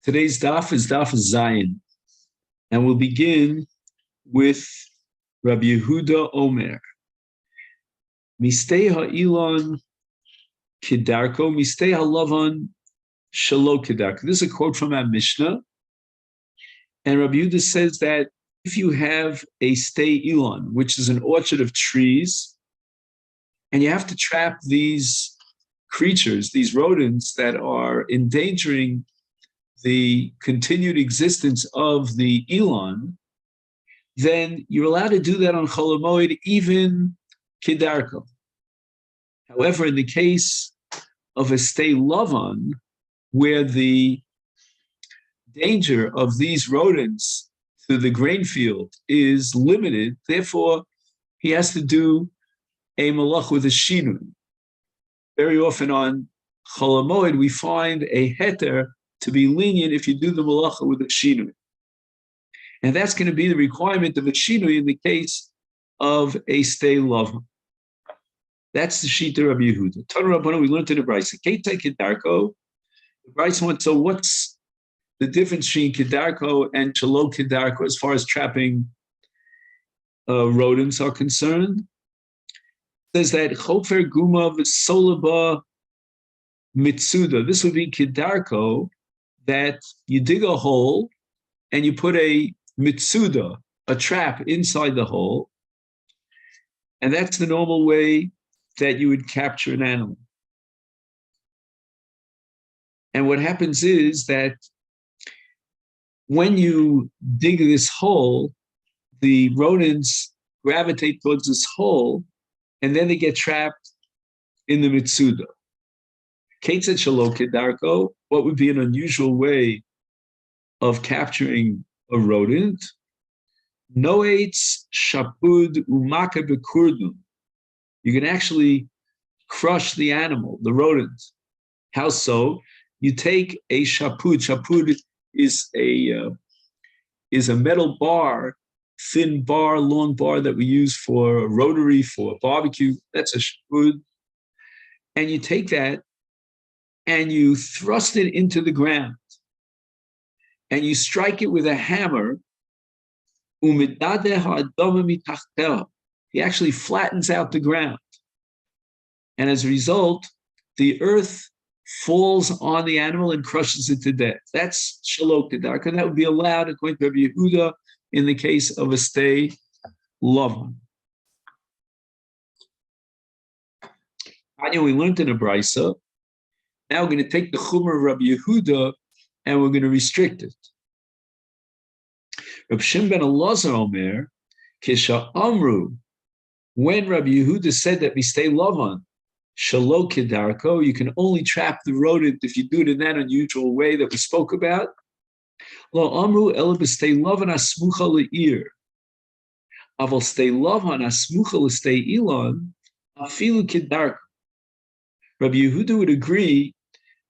Today's daf is Daf Zayin, and we'll begin with Rabbi Yehuda Omer. Mistei ha'ilon kidarko, mistei ha'lavan shelo kidarko. This is a quote from our Mishnah, and Rabbi Yehuda says that if you have a stay ilon, which is an orchard of trees, and you have to trap these creatures, these rodents that are endangering the continued existence of the Elon, then you're allowed to do that on Chol Moed, even Kedarko. However, in the case of a stay Lavan, where the danger of these rodents to the grain field is limited, therefore he has to do a malach with a shinui. Very often on Chol Moed, we find a heter to be lenient if you do the malacha with a shinui. And that's going to be the requirement of a shinui in the case of a stay lava. That's the shita of Yehuda. Tana Rabbana, we learned in the Brisa. Keitei Kedarko. The Brisa wants, so what's the difference between Kedarko and Shelo Kedarko as far as trapping rodents are concerned? It says that Chofer Gumav Solaba Mitsuda. This would be Kedarko, that you dig a hole and you put a mitsuda, a trap inside the hole, and that's the normal way that you would capture an animal. And what happens is that when you dig this hole, the rodents gravitate towards this hole, and then they get trapped in the mitsuda. Ketzet Shelo Kedarko, what would be an unusual way of capturing a rodent? Noetz shapud umaka bekurdum. You can actually crush the animal, the rodent. How so? You take a shapud. Shapud is a metal bar, thin bar, long bar that we use for a rotary, for a barbecue. That's a shapud. And you take that and you thrust it into the ground, and you strike it with a hammer. He actually flattens out the ground, and as a result, the earth falls on the animal and crushes it to death. That's Shelo Kedarko, and that would be allowed according to Rabbi Yehuda in the case of a stay lavan. We learned in a brisa. Now we're going to take the Chumrah of Rabbi Yehuda and we're going to restrict it. Rabbi Shimon ben Elazar Omer, Kisha Amru, when Rabbi Yehuda said that we stay lavan, Shelo Kedarko, you can only trap the rodent if you do it in that unusual way that we spoke about. Lo Amru ela b'stay lavan asmucha le'ir. Aval stay lavan asmucha l'stay ilan, afilu Kedarko. Rabbi Yehuda would agree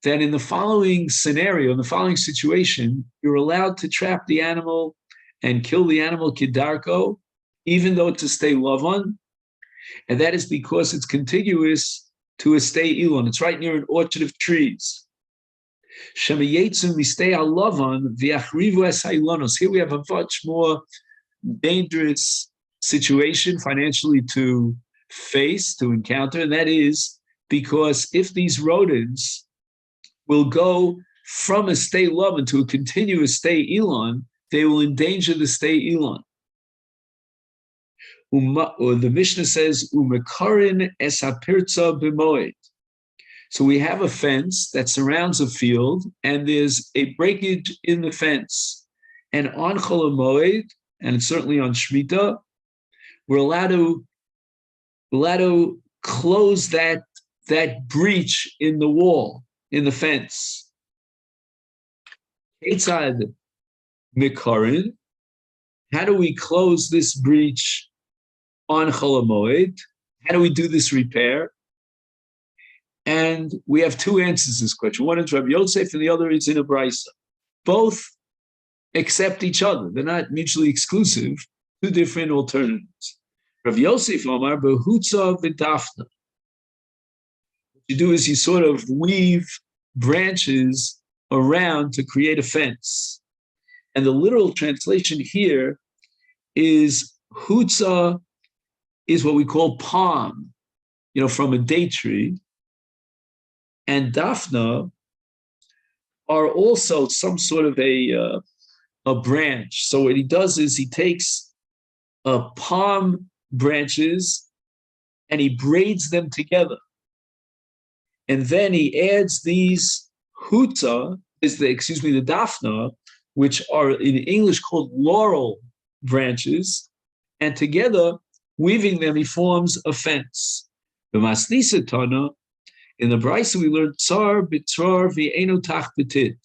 that in the following scenario, in the following situation, you're allowed to trap the animal and kill the animal Kedarko, even though it's a stay lavan, and that is because it's contiguous to a stay ilon. It's right near an orchard of trees. Here we have a much more dangerous situation financially to face, to encounter, and that is because if these rodents will go from a stay lavan to a continuous stay elon, they will endanger the stay elon. Or the Mishnah says, "Umekarin esapirza b'moed." So we have a fence that surrounds a field, and there's a breakage in the fence. And on Chol Moed, and certainly on Shemitah, we're allowed to close that breach in the wall, in the fence. Inside Mikarin, how do we close this breach on Chol Moed? How do we do this repair? And we have two answers to this question. One is Rabbi Yosef and the other is in a Brisa. Both accept each other. They're not mutually exclusive, two different alternatives. Rabbi Yosef Omar, Behutza v'dafna. What you do is you sort of weave branches around to create a fence. And the literal translation here is Hutza is what we call palm, from a date tree. And Daphna are also some sort of a branch. So what he does is he takes palm branches and he braids them together. And then he adds these Hutza, the Daphna, which are in English called laurel branches, and together, weaving them, he forms a fence. The Masechet Tana, in the Brisa we learned Tsar b'tzar v'eino tach b'tit.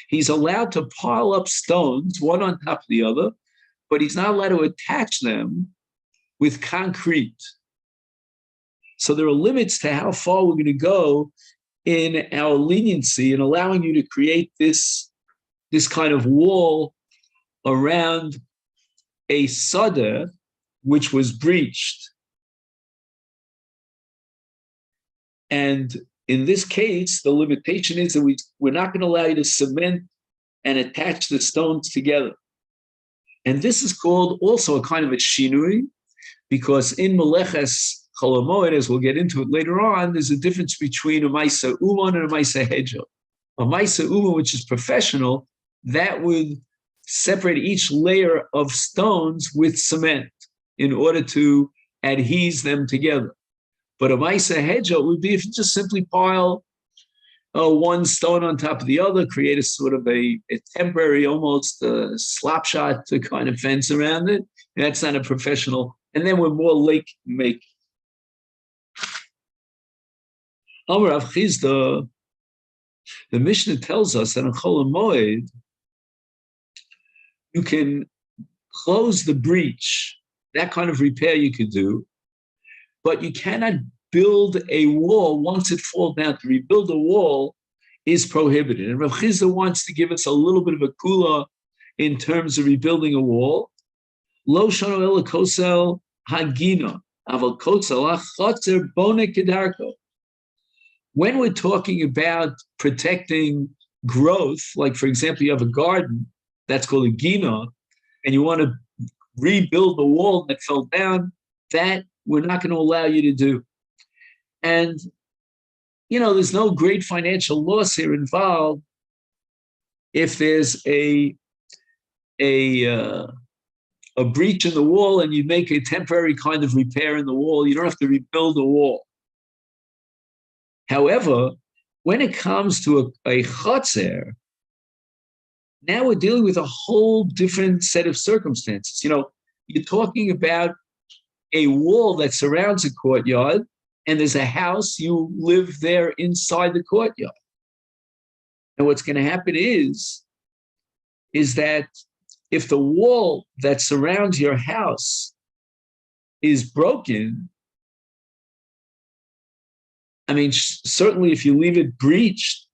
He's allowed to pile up stones, one on top of the other, but he's not allowed to attach them with concrete. So there are limits to how far we're going to go in our leniency in allowing you to create this kind of wall around a sada which was breached. And in this case, the limitation is that we're not going to allow you to cement and attach the stones together. And this is called also a kind of a shinui, because in Meleches Chol Moed, as we'll get into it later on, there's a difference between a Maisa Uman and a Maisa Hedjo. A Maisa Uman, which is professional, that would separate each layer of stones with cement in order to adhese them together. But a Maisa Hedjo would be if you just simply pile one stone on top of the other, create a sort of a temporary, almost slap shot to kind of fence around it. That's not a professional. And then we're more lake making. Amar Rav Chizda, the Mishnah tells us that in Chol Moed, you can close the breach. That kind of repair you could do, but you cannot build a wall once it falls down. To rebuild a wall is prohibited. And Rav Chizda wants to give us a little bit of a kula in terms of rebuilding a wall. Lo shano ela kosel hagina, aval kosel achotzer bone kedarko. When we're talking about protecting growth, like for example, you have a garden, that's called a gina, and you want to rebuild the wall that fell down, that we're not going to allow you to do. And, there's no great financial loss here involved if there's a breach in the wall and you make a temporary kind of repair in the wall. You don't have to rebuild the wall. However, when it comes to a chotzer, now we're dealing with a whole different set of circumstances. You're talking about a wall that surrounds a courtyard, and there's a house, you live there inside the courtyard. And what's going to happen is that if the wall that surrounds your house is broken, certainly if you leave it breached,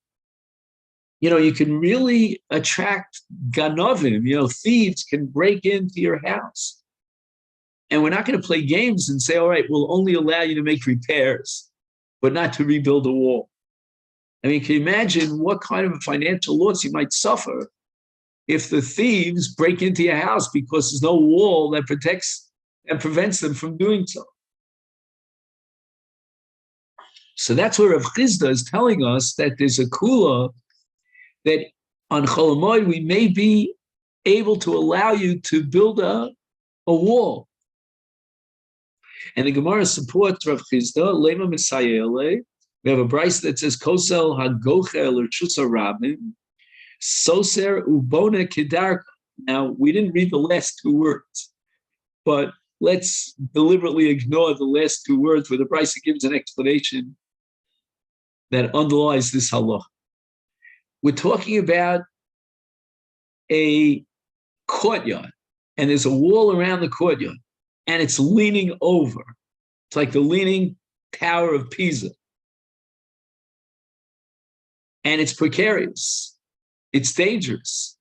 you can really attract ganovim, thieves can break into your house. And we're not going to play games and say, all right, we'll only allow you to make repairs, but not to rebuild a wall. Can you imagine what kind of a financial loss you might suffer if the thieves break into your house because there's no wall that protects and prevents them from doing so? So that's where Rav Chizda is telling us that there's a kula that on Chol Moed we may be able to allow you to build a wall. And the Gemara supports Rav Chizda, Lema Mesayele. We have a brisa that says, Kosel hagochel or chusa rabim, soser ubona kedarka. Now, we didn't read the last two words, but let's deliberately ignore the last two words where the brisa gives an explanation that underlies this halacha. We're talking about a courtyard, and there's a wall around the courtyard, and it's leaning over. It's like the leaning tower of Pisa. And it's precarious. It's dangerous.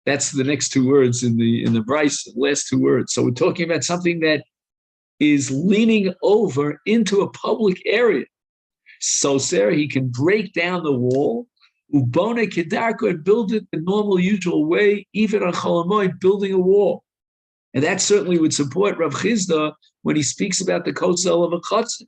That's the next two words in the brisa, the last two words. So we're talking about something that is leaning over into a public area. So, Sarah, he can break down the wall Ubone kedarko, and build it the normal, usual way, even on Cholamoid, building a wall. And that certainly would support Rav Chizda when he speaks about the kosel of a chatzah.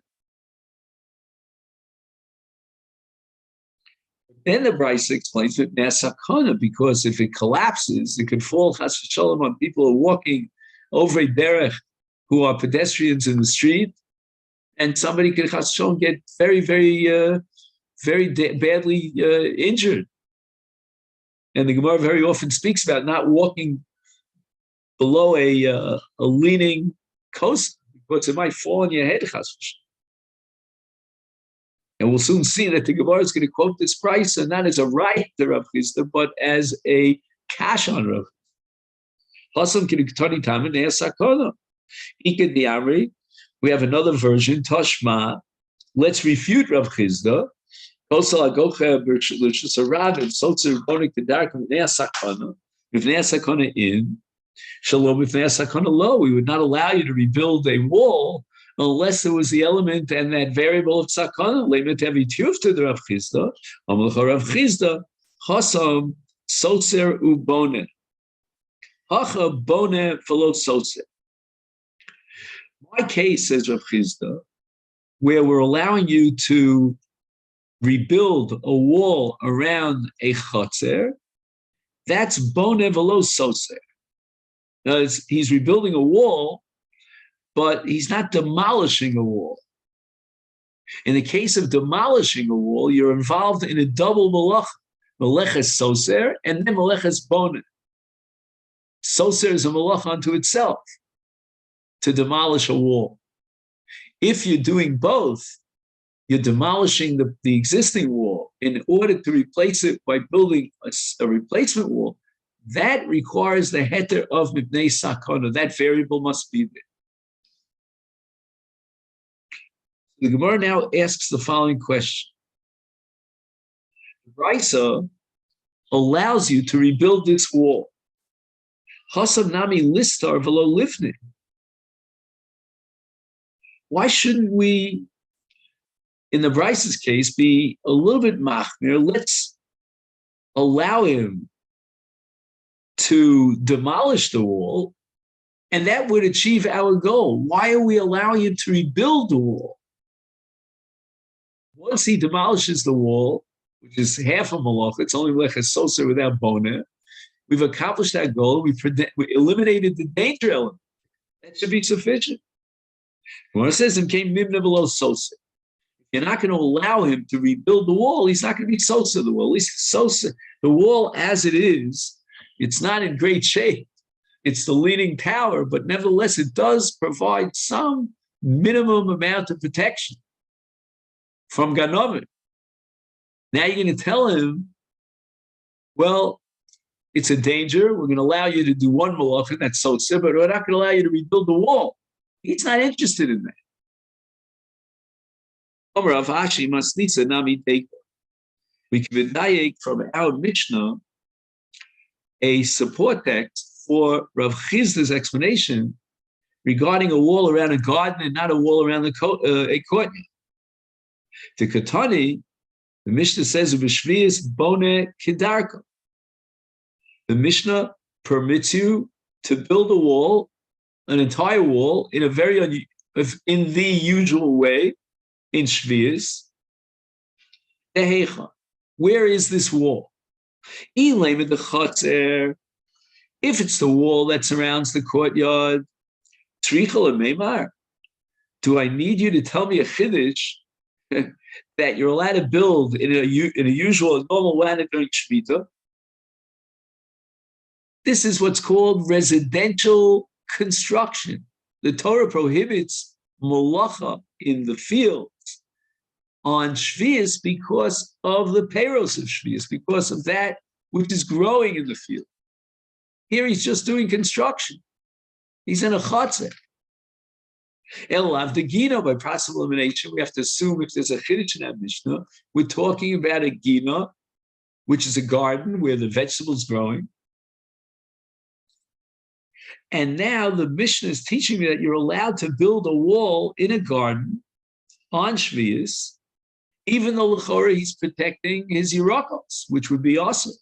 Then the Brisa explains it nesakana, because if it collapses, it could fall chas v'sholom on people who are walking over a derech, who are pedestrians in the street, and somebody could chas v'sholom get very, very badly injured. And the Gemara very often speaks about not walking below a leaning coast, because it might fall on your head chas v'sholom. And we'll soon see that the Gemara is going to quote this price, and not as a right to Rav Chisda, but as a cash on Rav. We have another version, Tashma. Let's refute Rav Chisda. We would not allow you to rebuild a wall unless there was the element and that variable of tzakana. Leimet heavy tiyuf to the Rav Chisda. Amalcha Rav Chisda chasam sotzer ubone. Hacha bone v'lo sotzer. My case, says Rav Chisda, where we're allowing you to rebuild a wall around a chotzer, that's bone v'lo sotzer. He's rebuilding a wall, but he's not demolishing a wall. In the case of demolishing a wall, you're involved in a double malach, meleches soser, and then meleches boner. Soser is a malach unto itself, to demolish a wall. If you're doing both, you're demolishing the existing wall in order to replace it by building a replacement wall. That requires the heter of mipnei sakana. That variable must be there. The Gemara now asks the following question. The Brisa allows you to rebuild this wall. Hasam nami listar v'lo lifnei. Why shouldn't we, in the Brisa's case, be a little bit machmir? Let's allow him to demolish the wall, and that would achieve our goal. Why are we allowing him to rebuild the wall? Once he demolishes the wall, which is half a malach, it's only meleches soser without boner, we've accomplished that goal. We eliminated the danger element. That should be sufficient. When it says him came mimna below soser, you're not going to allow him to rebuild the wall. He's not going to be soser the wall. At least soser, the wall as it is, it's not in great shape. It's the leaning tower, but nevertheless, it does provide some minimum amount of protection from Ganovin. Now you're going to tell him, well, it's a danger. We're going to allow you to do one malach, that's soser, but we're not going to allow you to rebuild the wall. He's not interested in that. We can medayek from our Mishnah a support text for Rav Chizda's explanation regarding a wall around a garden and not a wall around a courtyard. The Katani, the Mishnah says, "B'shvius bone kedarko." The Mishnah permits you to build a wall, an entire wall, in the usual way, in shvius. Where is this wall? If it's the wall that surrounds the courtyard, do I need you to tell me a chiddush that you're allowed to build in a usual, normal way during Shmita? This is what's called residential construction. The Torah prohibits malacha in the fields on Shvius because of the peiros of Shvius, because of that which is growing in the field. Here he's just doing construction. He's in a chatzah. Elav the gina, by possible elimination, we have to assume if there's a chiddush in that Mishnah, we're talking about a gina, which is a garden where the vegetables growing. And now the Mishnah is teaching me that you're allowed to build a wall in a garden on Shvius, even though l'chora he's protecting his Yerakos, which would be awesome.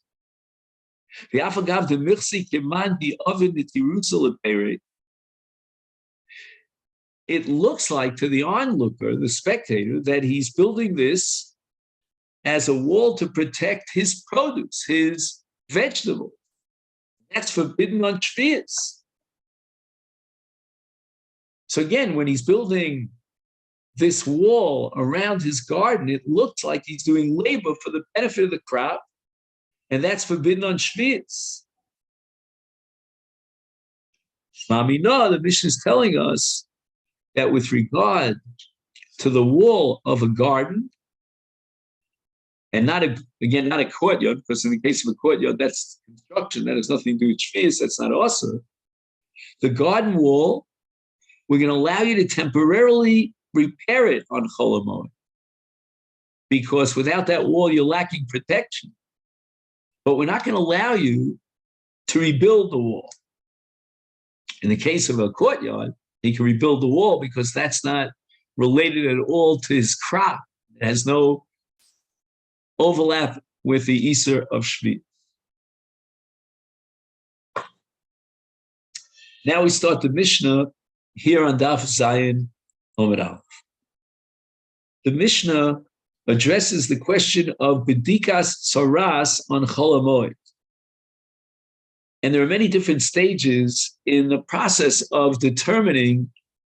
It looks like to the onlooker, the spectator, that he's building this as a wall to protect his produce, his vegetable. That's forbidden on Shvius. So again, when he's building this wall around his garden, it looks like he's doing labor for the benefit of the crop, and that's forbidden on Shvius. Shmamina, the Mishnah is telling us that with regard to the wall of a garden, and not a courtyard, because in the case of a courtyard, that's construction, that has nothing to do with Shvius, that's not also. The garden wall, we're going to allow you to temporarily repair it on Chol Moed, because without that wall, you're lacking protection. But we're not going to allow you to rebuild the wall. In the case of a courtyard, he can rebuild the wall because that's not related at all to his crop. It has no overlap with the Easter of Shvi. Now we start the Mishnah here on Daf Zayin Omid Aleph. The Mishnah addresses the question of Bedikas Tsaras on Chol Moed. And there are many different stages in the process of determining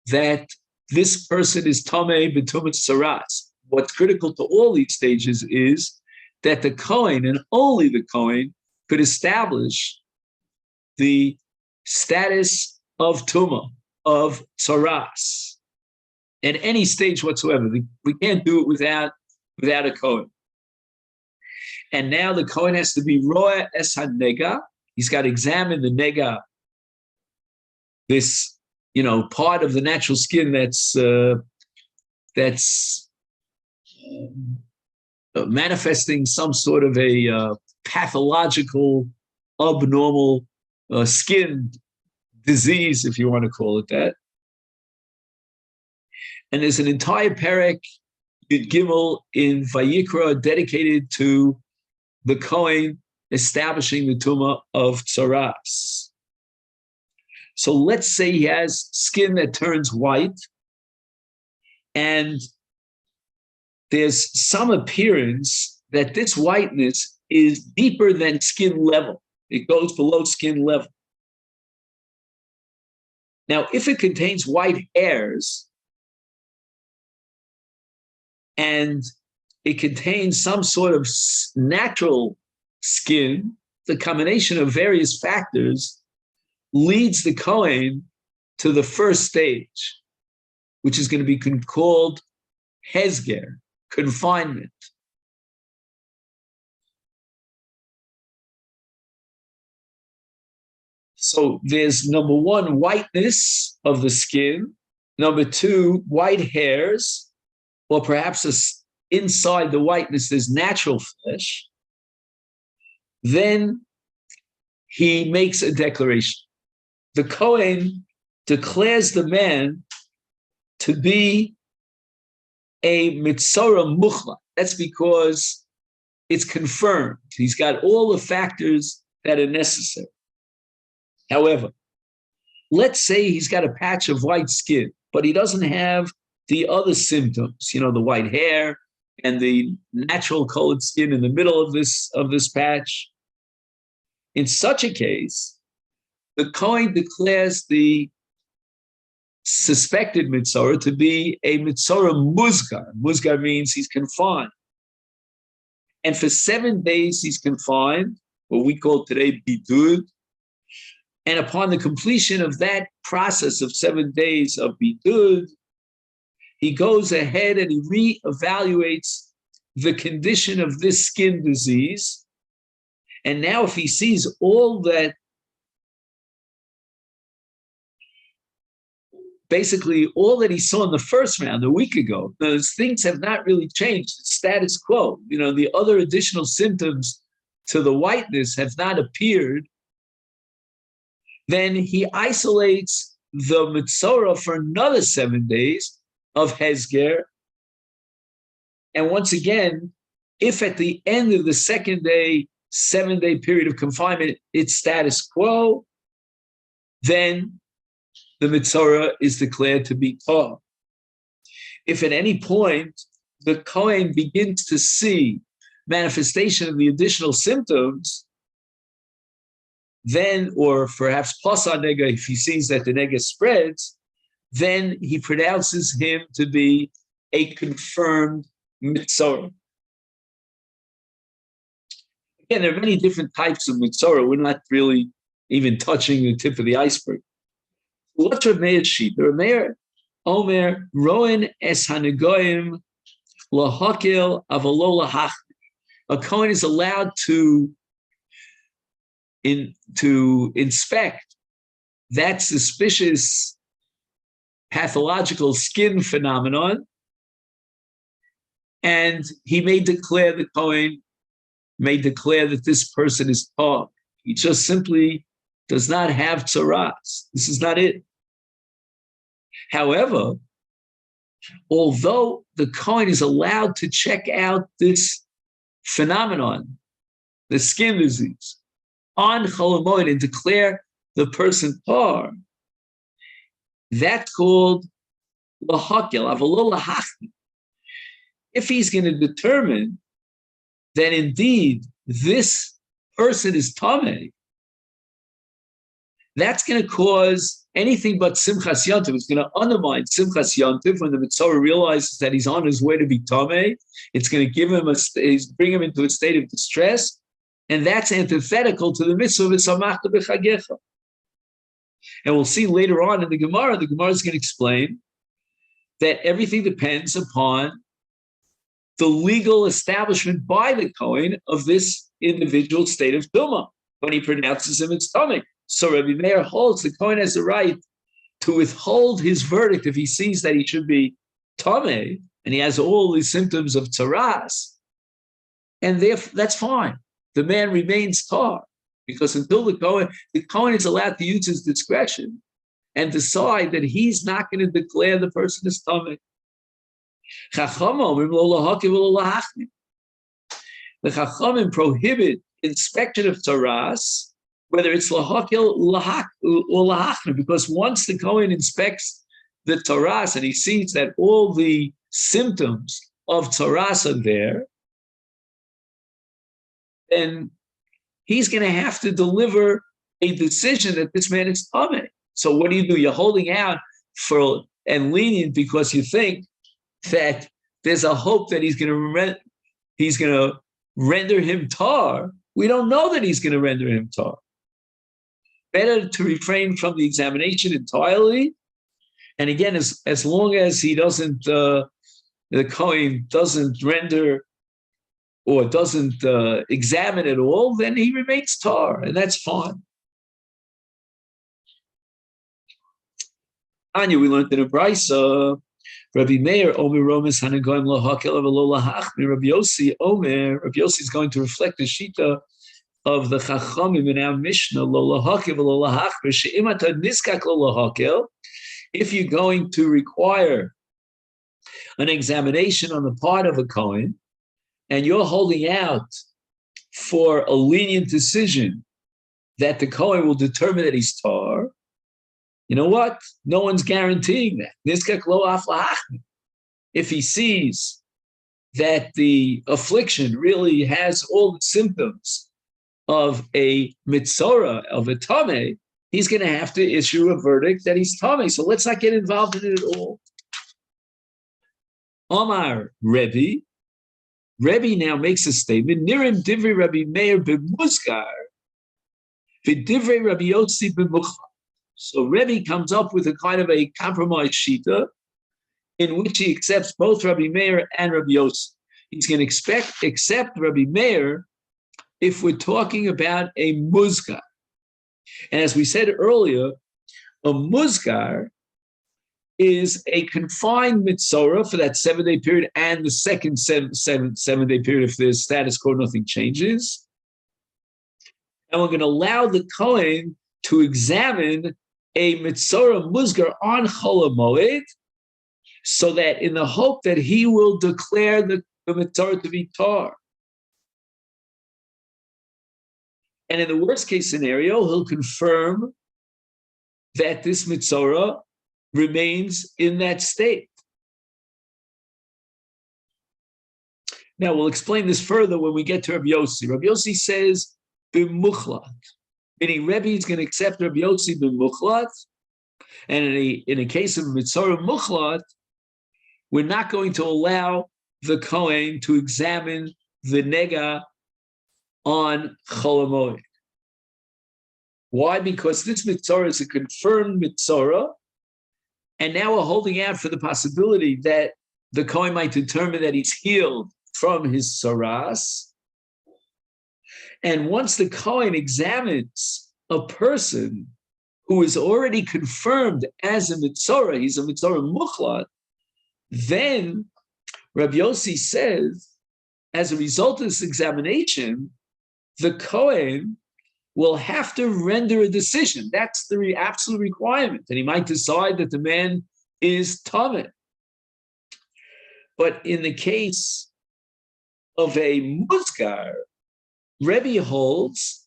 that this person is Tameh B'tumat Tsaras. What's critical to all these stages is that the Kohen, and only the Kohen, could establish the status of Tumah, of Tsaras, at any stage whatsoever. We can't do it without a Kohen. And now the Kohen has to be Roa Es HaNega. He's got to examine the Nega, this, part of the natural skin that's manifesting some sort of a pathological, abnormal skin disease, if you want to call it that. And there's an entire perek, Yud Gimel, in Vayikra dedicated to the Kohen establishing the Tumah of Tsaras. So let's say he has skin that turns white, and there's some appearance that this whiteness is deeper than skin level. It goes below skin level. Now, if it contains white hairs and it contains some sort of natural skin, the combination of various factors leads the Kohen to the first stage, which is going to be called Hezger, confinement. So there's number one, whiteness of the skin. Number two, white hairs, or perhaps inside the whiteness there's natural flesh. Then he makes a declaration. The Kohen declares the man to be a mitzora muchla. That's because it's confirmed. He's got all the factors that are necessary. However, let's say he's got a patch of white skin, but he doesn't have the other symptoms, the white hair and the natural colored skin in the middle of this patch. In such a case, the Kohen declares the suspected mitzora to be a mitzora muzgar. Muzgar means he's confined. And for 7 days he's confined, what we call today bidud. And upon the completion of that process of 7 days of bidud, he goes ahead and he reevaluates the condition of this skin disease. And now if he sees all that, basically all that he saw in the first round a week ago, those things have not really changed. It's status quo. The other additional symptoms to the whiteness have not appeared. Then he isolates the mitzora for another 7 days of Hezger. And once again, if at the end of the second day, 7-day period of confinement, it's status quo, then the Mitzorah is declared to be Tor. If at any point the Kohen begins to see manifestation of the additional symptoms, then, or perhaps plus on nega, if he sees that the nega spreads, then he pronounces him to be a confirmed mitzorah. Again, there are many different types of mitzorah. We're not really even touching the tip of the iceberg. What's Rav Meir's sheet? Rav Meir Omer Roen es hanegoim lahakil avalo lahach. A Kohen is allowed to inspect that suspicious pathological skin phenomenon, and he may declare, the Kohen may declare that this person is tar. He just simply does not have tzaras. This is not it. However, although the Kohen is allowed to check out this phenomenon, the skin disease, on Chol Moed and declare the person tar, that's called lahakil, avalo lahachni. If he's going to determine that indeed this person is tameh, that's going to cause anything but simchas yontiv. It's going to undermine simchas yontiv when the mitzvah realizes that he's on his way to be tameh. It's going to give him bring him into a state of distress, and that's antithetical to the mitzvah of v'samachta b'chagecha. And we'll see later on in the Gemara is going to explain that everything depends upon the legal establishment by the Kohen of this individual state of Tumah. When he pronounces him, it's Tumah. So Rabbi Meir holds the Kohen has the right to withhold his verdict if he sees that he should be Tumah and he has all these symptoms of tzaras, and therefore that's fine. The man remains tar, because until the Kohen is allowed to use his discretion and decide that he's not going to declare the person as Tumah. The Chachamim prohibit inspection of tzaras, whether it's lahakil or lahachna, because once the Kohen inspects the tzaras and he sees that all the symptoms of tzaras are there, then he's going to have to deliver a decision that this man is tameh. So what do? You're holding out for and lenient because you think that there's a hope that he's going to render him tar. We don't know that he's going to render him tar. Better to refrain from the examination entirely. And again, as long as he doesn't, the Kohen doesn't render or doesn't examine at all, then he remains tar, and that's fine. Anya, we learned in a brisa, Rabbi Meir Omer Romes Hanagoim Lahakel Avalo Lahachmi. Rabbi Yossi Omer. Rabbi Yossi is going to reflect the shita of the Chachamim in our Mishnah. Lo Lahakel Avalo Lahachmi. She'im atad niskak lo lahakel. If you're going to require an examination on the part of a Kohen, and you're holding out for a lenient decision that the Kohen will determine that he's tar, you know what? No one's guaranteeing that. If he sees that the affliction really has all the symptoms of a mitzorah, of a tameh, he's going to have to issue a verdict that he's tameh. So let's not get involved in it at all. Omar Rebbe now makes a statement. Nirim divrei Rabbi Meir b'muzgar, v'divrei Rabbi Yossi b'muchla. So Rebbe comes up with a kind of a compromise shita in which he accepts both Rabbi Meir and Rabbi Yossi. He's going to accept Rabbi Meir if we're talking about a muzgar. And as we said earlier, a muzgar is a confined mitzorah for that 7-day period and the second 7-day period if the status quo, nothing changes. And we're going to allow the Kohen to examine a mitzorah muzgar on Chol Moed, so that in the hope that he will declare the the mitzvah to be tar. And in the worst case scenario, he'll confirm that this mitzvah remains in that state. Now, we'll explain this further when we get to Rabbi Yossi. Rabbi Yossi says, b'muchlat, meaning Rebbe is going to accept Rabbi Yossi b'muchlat, and in a case of mitzvah muchlat, we're not going to allow the Kohen to examine the nega on Chol Moed. Why? Because this mitzvah is a confirmed mitzvah, and now we're holding out for the possibility that the Kohen might determine that he's healed from his saras. And once the Kohen examines a person who is already confirmed as a mitzvah, he's a mitzvah muchlat, then Rabbi Yossi says, as a result of this examination, the Kohen will have to render a decision. That's the absolute requirement. And he might decide that the man is tameh. But in the case of a muzgar, Rebbe holds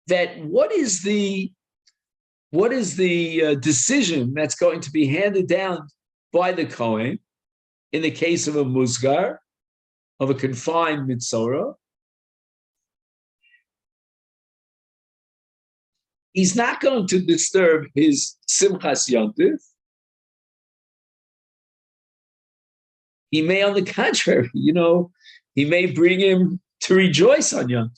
that what is the decision that's going to be handed down by the Kohen in the case of a muzgar, of a confined mitzvah? He's not going to disturb his simchas yontif. He may, on the contrary, he may bring him to rejoice on yontif.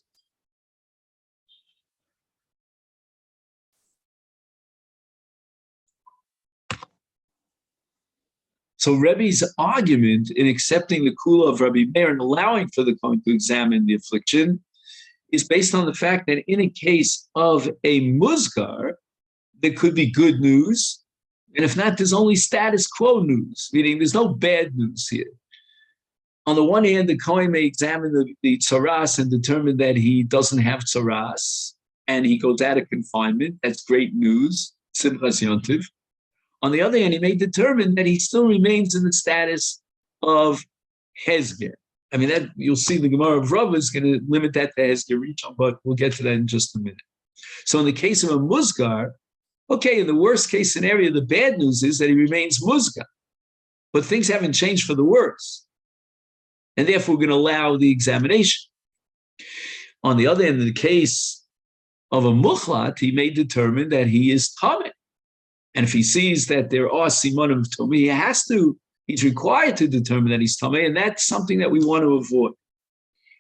So Rebbe's argument in accepting the kula of Rabbi Meir and allowing for the Kohen to examine the affliction is based on the fact that in a case of a muzgar, there could be good news, and if not, there's only status quo news, meaning there's no bad news here. On the one hand, the Kohen may examine the tzaras and determine that he doesn't have tzaras, and he goes out of confinement. That's great news, simchas yontiv. On the other hand, he may determine that he still remains in the status of hezger. I mean, that you'll see the Gemara of Rav is going to limit that to hezger rishon, but we'll get to that in just a minute. So in the case of a muzgar, okay, in the worst case scenario, the bad news is that he remains muzgar, but things haven't changed for the worse. And therefore, we're going to allow the examination. On the other hand, in the case of a muchlat, he may determine that he is tameh. And if he sees that there are simanim of tumah, he's required to determine that he's tameh, and that's something that we want to avoid.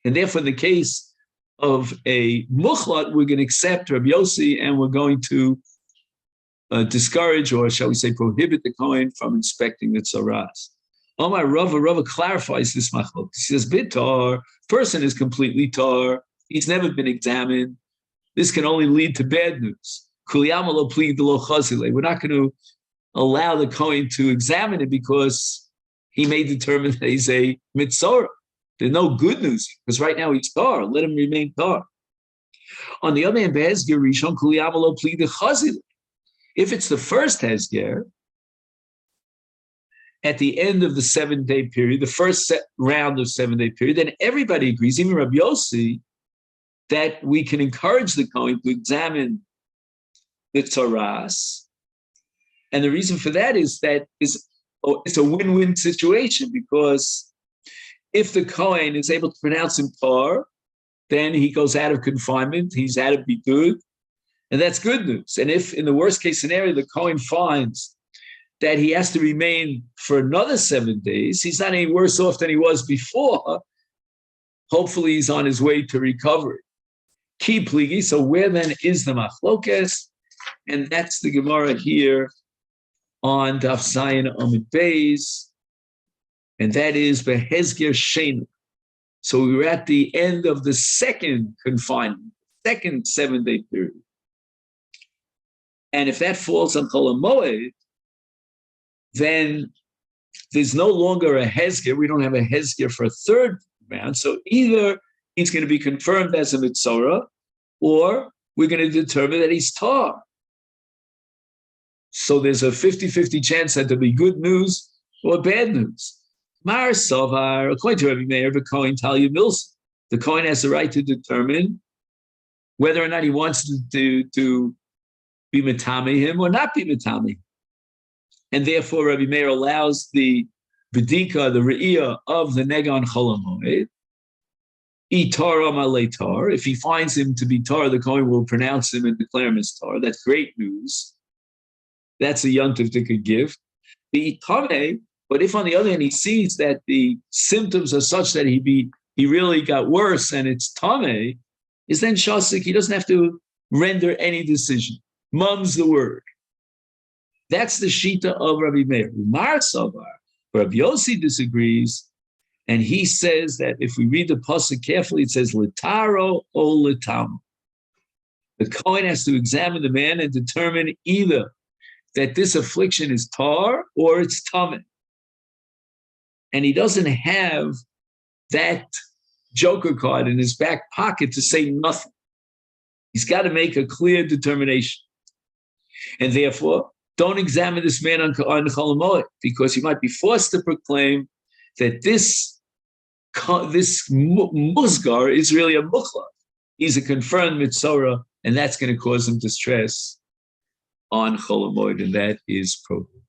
And therefore, in the case of a muchlat, we're going to accept Rabbi Yossi, and we're going to discourage, or shall we say, prohibit the Kohen from inspecting the tzaras. Omar Rava clarifies this machlok. He says, bitar, person is completely tar. He's never been examined. This can only lead to bad news. We're not going to allow the Kohen to examine it because he may determine that he's a mitzorah. There's no good news because right now he's tar. Let him remain tar. On the other hand, if it's the first hezger, at the end of the 7-day period, the first round of 7-day period, then everybody agrees, even Rabbi Yossi, that we can encourage the Kohen to examine the tzaras. And the reason for that is that it's a win-win situation, because if the Kohen is able to pronounce him tar, then he goes out of confinement, he's out of bidud, and that's good news. And if in the worst case scenario, the Kohen finds that he has to remain for another 7 days, he's not any worse off than he was before. Hopefully he's on his way to recovery. Ki pligi, so where then is the machlokes? And that's the Gemara here on Daf Zayin Amud Beis, and that is behezger sheni. So we were at the end of the second confinement, second 7-day period. And if that falls on Chol Moed, then there's no longer a hezger. We don't have a hezger for a third round. So either he's going to be confirmed as a mitzorah, or we're going to determine that he's tar. So there's a 50-50 chance that there'll be good news or bad news. Mar Sovar, according to Rabbi Meir, the Kohen Talia Mills, the Kohen has the right to determine whether or not he wants to be Matami him or not be Matami. And therefore, Rabbi Meir allows the B'dika, the Re'iyah of the Negan Cholamoid, Itar Amaletar. If he finds him to be Tar, the Kohen will pronounce him and declare him as Tar. That's great news. That's a Yontif that could give. The Itame, but if on the other hand he sees that the symptoms are such that he really got worse and it's Tame, is then Shasik, he doesn't have to render any decision. Mum's the word. That's the Shita of Rabbi Meir. Umar Savar, Rabbi Yossi disagrees, and he says that if we read the pasuk carefully, it says Litaro o Litam. The Kohen has to examine the man and determine either that this affliction is tar or it's tameh. And he doesn't have that joker card in his back pocket to say nothing. He's got to make a clear determination. And therefore, don't examine this man on Chol Moed, because he might be forced to proclaim that this musgar is really a mukhla. He's a confirmed mitzorah, and that's going to cause him distress on Chol Moed, and that is prohibited.